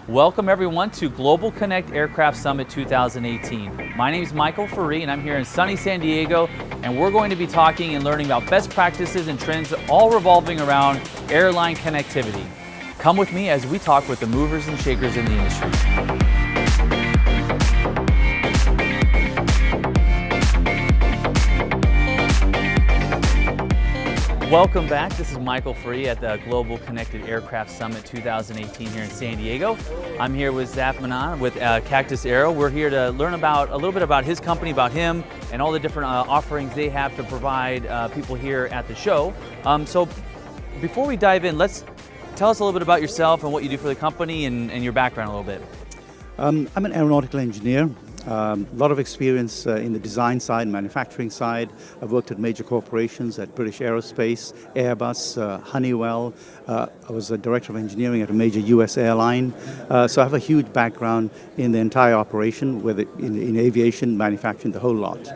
Welcome everyone to Global Connect Aircraft Summit 2018. My name is Michael Faree and I'm here in sunny San Diego, and we're going to be talking and learning about best practices and trends all revolving around airline connectivity. Come with me as we talk with the movers and shakers in the industry. Welcome back. This is Michael Faree at the Global Connected Aircraft Summit 2018 here in San Diego. I'm here with Zaf Mannan with Cactus Aero. We're here to learn about a little bit about his company, about him, and all the different offerings they have to provide people here at the show. So before we dive in, tell us a little bit about yourself and what you do for the company and your background a little bit. I'm an aeronautical engineer. A lot of experience in the design side, manufacturing side. I've worked at major corporations, at British Aerospace, Airbus, Honeywell. I was a director of engineering at a major US airline. So I have a huge background in the entire operation, whether in aviation, manufacturing, the whole lot.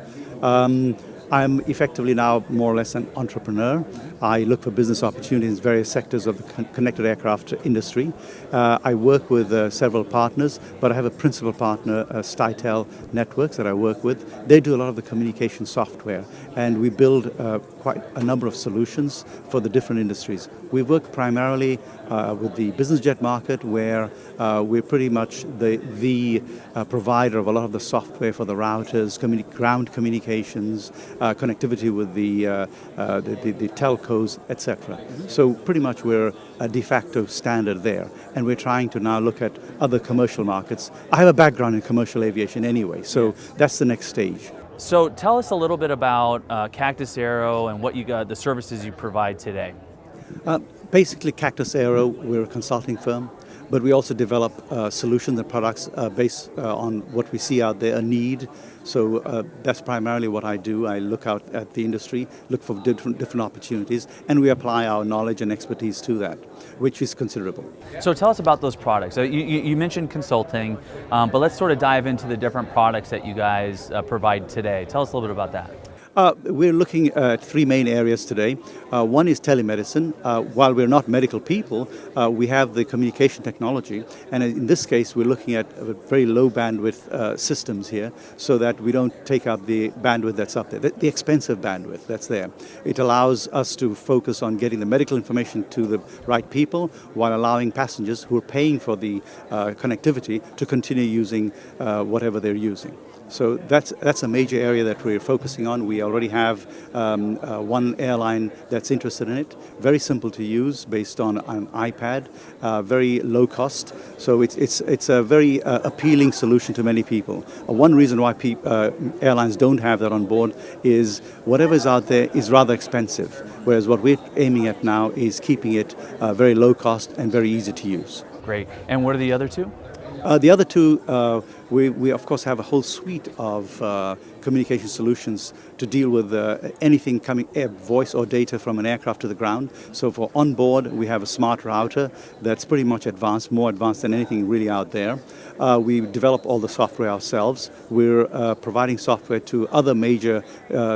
I'm effectively now more or less an entrepreneur. I look for business opportunities in various sectors of the connected aircraft industry. I work with several partners, but I have a principal partner, Stytel Networks, that I work with. They do a lot of the communication software, and we build quite a number of solutions for the different industries. We work primarily with the business jet market, where we're pretty much the provider of a lot of the software for the routers, ground communications, connectivity with the telcos, etc. So pretty much we're a de facto standard there, and we're trying to now look at other commercial markets. I have a background in commercial aviation anyway, so that's the next stage. So tell us a little bit about Cactus Aero and what the services you provide today. Basically, Cactus Aero, we're a consulting firm, but we also develop solutions and products based on what we see out there, a need. So that's primarily what I do. I look out at the industry, look for different opportunities, and we apply our knowledge and expertise to that, which is considerable. So tell us about those products. You mentioned consulting, but let's sort of dive into the different products that you guys provide today. Tell us a little bit about that. We're looking at three main areas today. One is telemedicine. While we're not medical people, we have the communication technology, and in this case we're looking at very low bandwidth systems here, so that we don't take up the bandwidth that's up there, the expensive bandwidth that's there. It allows us to focus on getting the medical information to the right people, while allowing passengers who are paying for the connectivity to continue using whatever they're using. So that's a major area that we're focusing on. We already have one airline that's interested in it. Very simple to use, based on an iPad, very low cost. So it's a very appealing solution to many people. One reason why airlines don't have that on board is whatever's out there is rather expensive, whereas what we're aiming at now is keeping it very low cost and very easy to use. Great. And what are the other two? The other two, we of course have a whole suite of communication solutions to deal with anything coming, voice or data from an aircraft to the ground. So for onboard, we have a smart router that's pretty much advanced, more advanced than anything really out there. We develop all the software ourselves. We're providing software to other major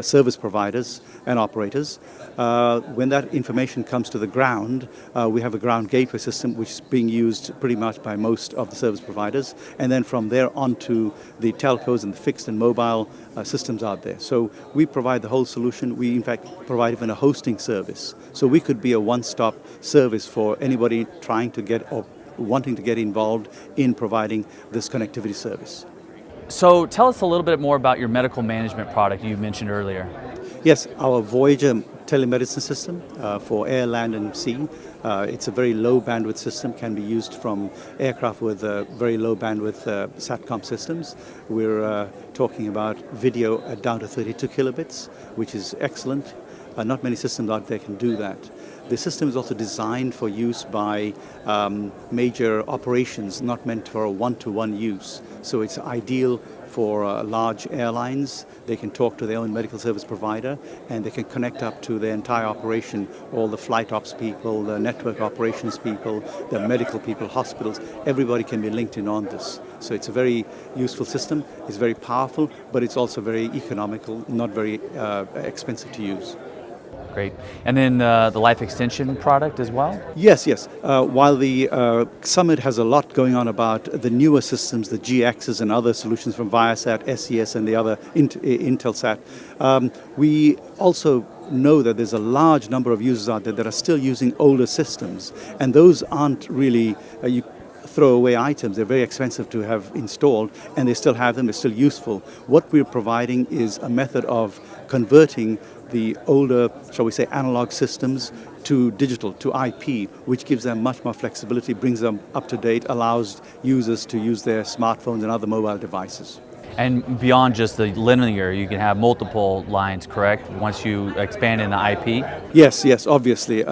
service providers and operators. When that information comes to the ground, we have a ground gateway system which is being used pretty much by most of the service providers, and then from there on to the telcos and the fixed and mobile systems out there. So we provide the whole solution. We in fact provide even a hosting service. So we could be a one-stop service for anybody trying to get or wanting to get involved in providing this connectivity service. So tell us a little bit more about your medical management product you mentioned earlier. Yes, our VOYAGER telemedicine system for air, land and sea. It's a very low bandwidth system, can be used from aircraft with very low bandwidth SATCOM systems. We're talking about video down to 32 kilobits, which is excellent. Not many systems out there can do that. The system is also designed for use by major operations, not meant for a one-to-one use. So it's ideal for large airlines. They can talk to their own medical service provider, and they can connect up to their entire operation, all the flight ops people, the network operations people, the medical people, hospitals. Everybody can be linked in on this. So it's a very useful system. It's very powerful, but it's also very economical, not very expensive to use. Great. And then the life extension product as well? Yes, yes. While the summit has a lot going on about the newer systems, the GXs and other solutions from Viasat, SES, and the other Intelsat, we also know that there's a large number of users out there that are still using older systems, and those aren't really throwaway items. They're very expensive to have installed, and they still have them, they're still useful. What we're providing is a method of converting the older, shall we say, analog systems to digital, to IP, which gives them much more flexibility, brings them up to date, allows users to use their smartphones and other mobile devices. And beyond just the linear, you can have multiple lines, correct? Once you expand in the IP? Yes, yes, obviously.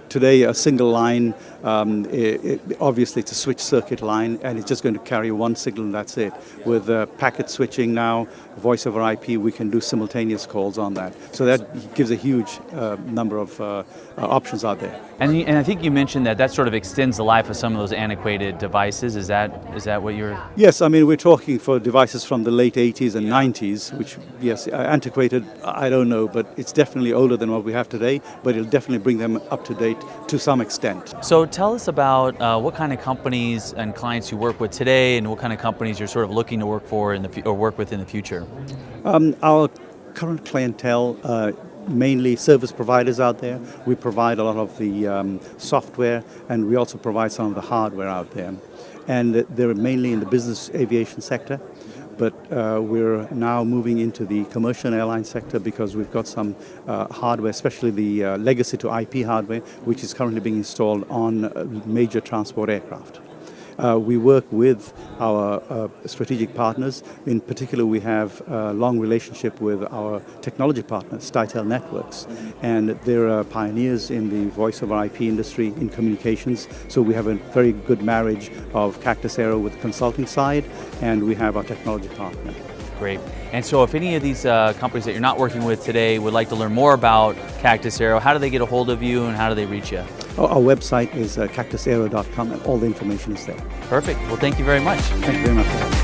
Today, a single line, obviously it's a switch circuit line, and it's just going to carry one signal and that's it. With packet switching now, voice over IP, we can do simultaneous calls on that. So that gives a huge number of options out there. And I think you mentioned that sort of extends the life of some of those antiquated devices. Is that what you're... Yes, I mean, we're talking for devices from the late 80s and 90s, which, yes, antiquated, I don't know, but it's definitely older than what we have today, but it'll definitely bring them up to date to some extent. So tell us about what kind of companies and clients you work with today, and what kind of companies you're sort of looking to work for or work with in the future. Our current clientele, mainly service providers out there. We provide a lot of the software, and we also provide some of the hardware out there. And they're mainly in the business aviation sector, but we're now moving into the commercial airline sector because we've got some hardware, especially the legacy to IP hardware, which is currently being installed on major transport aircraft. We work with our strategic partners. In particular, we have a long relationship with our technology partners, Untitled Networks, and they're pioneers in the voice over IP industry in communications. So we have a very good marriage of Cactus Aero with the consulting side, and we have our technology partner. Great. And so if any of these companies that you're not working with today would like to learn more about Cactus Aero, how do they get a hold of you and how do they reach you? Our website is cactusaero.com, and all the information is there. Perfect. Well, thank you very much. Thank you very much.